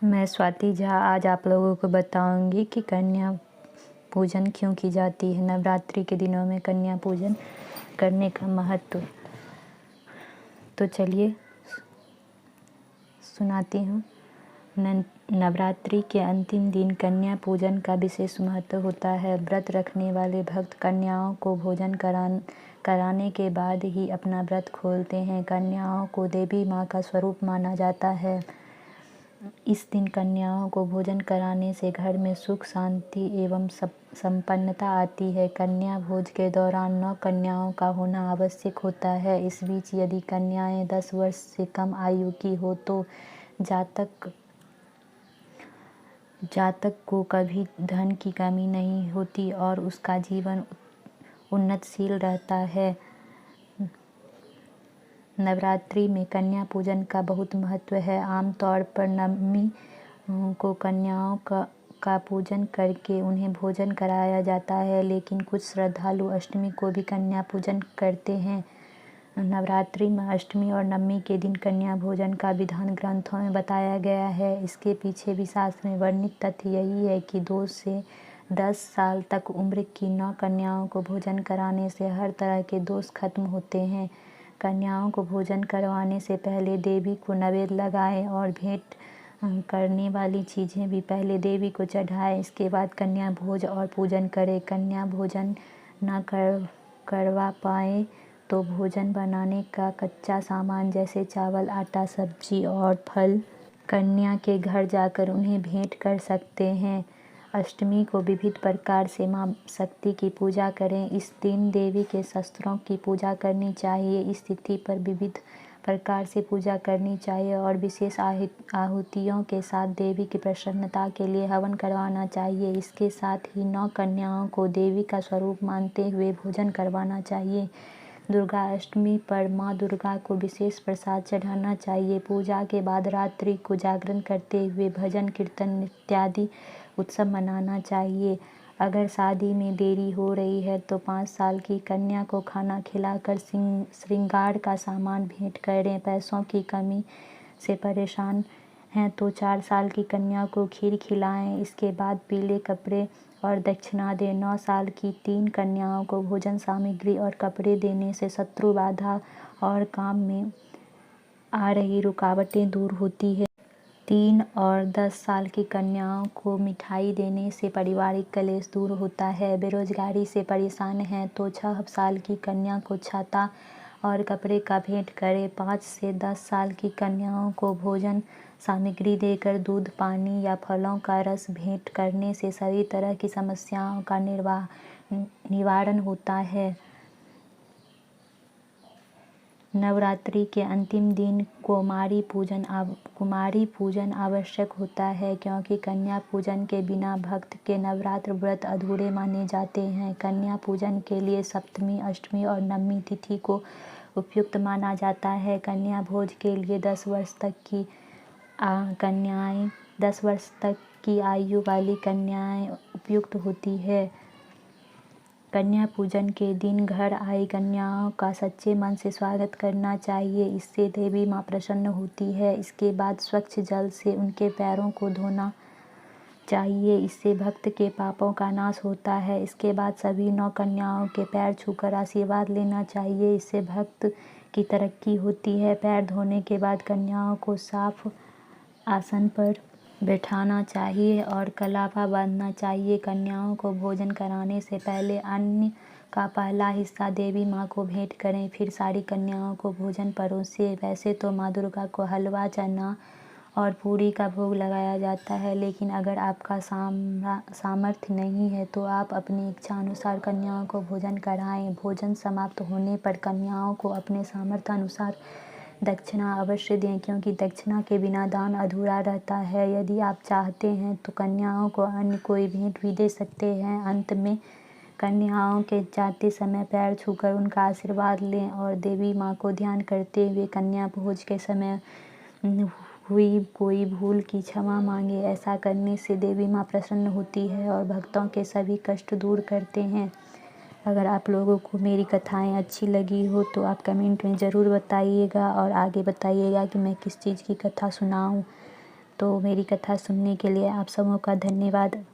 मैं स्वाति झा आज आप लोगों को बताऊंगी कि कन्या पूजन क्यों की जाती है। नवरात्रि के दिनों में कन्या पूजन करने का महत्व। तो चलिए सुनाती हूँ। नवरात्रि के अंतिम दिन कन्या पूजन का विशेष महत्व होता है। व्रत रखने वाले भक्त कन्याओं को भोजन कराने के बाद ही अपना व्रत खोलते हैं। कन्याओं को देवी माँ का स्वरूप माना जाता है। इस दिन कन्याओं को भोजन कराने से घर में सुख शांति एवं संपन्नता आती है। कन्या भोज के दौरान 9 कन्याओं का होना आवश्यक होता है। इस बीच यदि कन्याएं 10 वर्ष से कम आयु की हो तो जातक को कभी धन की कमी नहीं होती और उसका जीवन उन्नतशील रहता है। नवरात्रि में कन्या पूजन का बहुत महत्व है। आमतौर पर नवमी को कन्याओं का पूजन करके उन्हें भोजन कराया जाता है, लेकिन कुछ श्रद्धालु अष्टमी को भी कन्या पूजन करते हैं। नवरात्रि में अष्टमी और नवमी के दिन कन्या भोजन का विधान ग्रंथों में बताया गया है। इसके पीछे भी शास्त्र में वर्णित तथ्य यही है कि 2 से 10 साल तक उम्र की 9 कन्याओं को भोजन कराने से हर तरह के दोष खत्म होते हैं। कन्याओं को भोजन करवाने से पहले देवी को नैवेद्य लगाएं और भेंट करने वाली चीज़ें भी पहले देवी को चढ़ाएं। इसके बाद कन्या भोज और पूजन करें। कन्या भोजन न करवा पाए तो भोजन बनाने का कच्चा सामान जैसे चावल, आटा, सब्जी और फल कन्या के घर जाकर उन्हें भेंट कर सकते हैं। अष्टमी को विविध प्रकार से माँ शक्ति की पूजा करें। इस दिन देवी के शस्त्रों की पूजा करनी चाहिए। इस तिथि पर विविध प्रकार से पूजा करनी चाहिए और विशेष आहुतियों के साथ देवी की प्रसन्नता के लिए हवन करवाना चाहिए। इसके साथ ही 9 कन्याओं को देवी का स्वरूप मानते हुए भोजन करवाना चाहिए। दुर्गा अष्टमी पर माँ दुर्गा को विशेष प्रसाद चढ़ाना चाहिए। पूजा के बाद रात्रि को जागरण करते हुए भजन कीर्तन इत्यादि उत्सव मनाना चाहिए। अगर शादी में देरी हो रही है तो 5 साल की कन्या को खाना खिलाकर श्रृंगार का सामान भेंट करें। पैसों की कमी से परेशान हैं तो 4 साल की कन्या को खीर खिलाएं। इसके बाद पीले कपड़े और दक्षिणा दें। 9 साल की 3 कन्याओं को भोजन सामग्री और कपड़े देने से शत्रु बाधा और काम में आ रही रुकावटें दूर होती है। 3 और 10 साल की कन्याओं को मिठाई देने से पारिवारिक कलेश दूर होता है। बेरोजगारी से परेशान हैं तो 6 साल की कन्या को छाता और कपड़े का भेंट करें। 5 से 10 साल की कन्याओं को भोजन सामग्री देकर दूध, पानी या फलों का रस भेंट करने से सभी तरह की समस्याओं का निवारण होता है। नवरात्रि के अंतिम दिन कुमारी पूजन आवश्यक होता है, क्योंकि कन्या पूजन के बिना भक्त के नवरात्र व्रत अधूरे माने जाते हैं। कन्या पूजन के लिए सप्तमी, अष्टमी और नवमी तिथि को उपयुक्त माना जाता है। कन्या भोज के लिए 10 वर्ष तक की आयु वाली कन्याएं उपयुक्त होती है। कन्या पूजन के दिन घर आई कन्याओं का सच्चे मन से स्वागत करना चाहिए। इससे देवी माँ प्रसन्न होती है। इसके बाद स्वच्छ जल से उनके पैरों को धोना चाहिए। इससे भक्त के पापों का नाश होता है। इसके बाद सभी 9 कन्याओं के पैर छूकर आशीर्वाद लेना चाहिए। इससे भक्त की तरक्की होती है। पैर धोने के बाद कन्याओं को साफ आसन पर बैठाना चाहिए और कलावा बांधना चाहिए। कन्याओं को भोजन कराने से पहले अन्न का पहला हिस्सा देवी माँ को भेंट करें, फिर सारी कन्याओं को भोजन परोसें। वैसे तो माँ दुर्गा को हलवा, चना और पूरी का भोग लगाया जाता है, लेकिन अगर आपका सामर्थ्य नहीं है तो आप अपनी इच्छा अनुसार कन्याओं को भोजन कराएं। भोजन समाप्त होने पर कन्याओं को अपने सामर्थ्य अनुसार दक्षिणा अवश्य दें, क्योंकि दक्षिणा के बिना दान अधूरा रहता है। यदि आप चाहते हैं तो कन्याओं को अन्य कोई भेंट भी दे सकते हैं। अंत में कन्याओं के जाते समय पैर छूकर उनका आशीर्वाद लें और देवी माँ को ध्यान करते हुए कन्या भोज के समय हुई कोई भूल की क्षमा मांगे। ऐसा करने से देवी माँ प्रसन्न होती है और भक्तों के सभी कष्ट दूर करते हैं। अगर आप लोगों को मेरी कथाएं अच्छी लगी हो तो आप कमेंट में ज़रूर बताइएगा और आगे बताइएगा कि मैं किस चीज़ की कथा सुनाऊं। तो मेरी कथा सुनने के लिए आप सबों का धन्यवाद।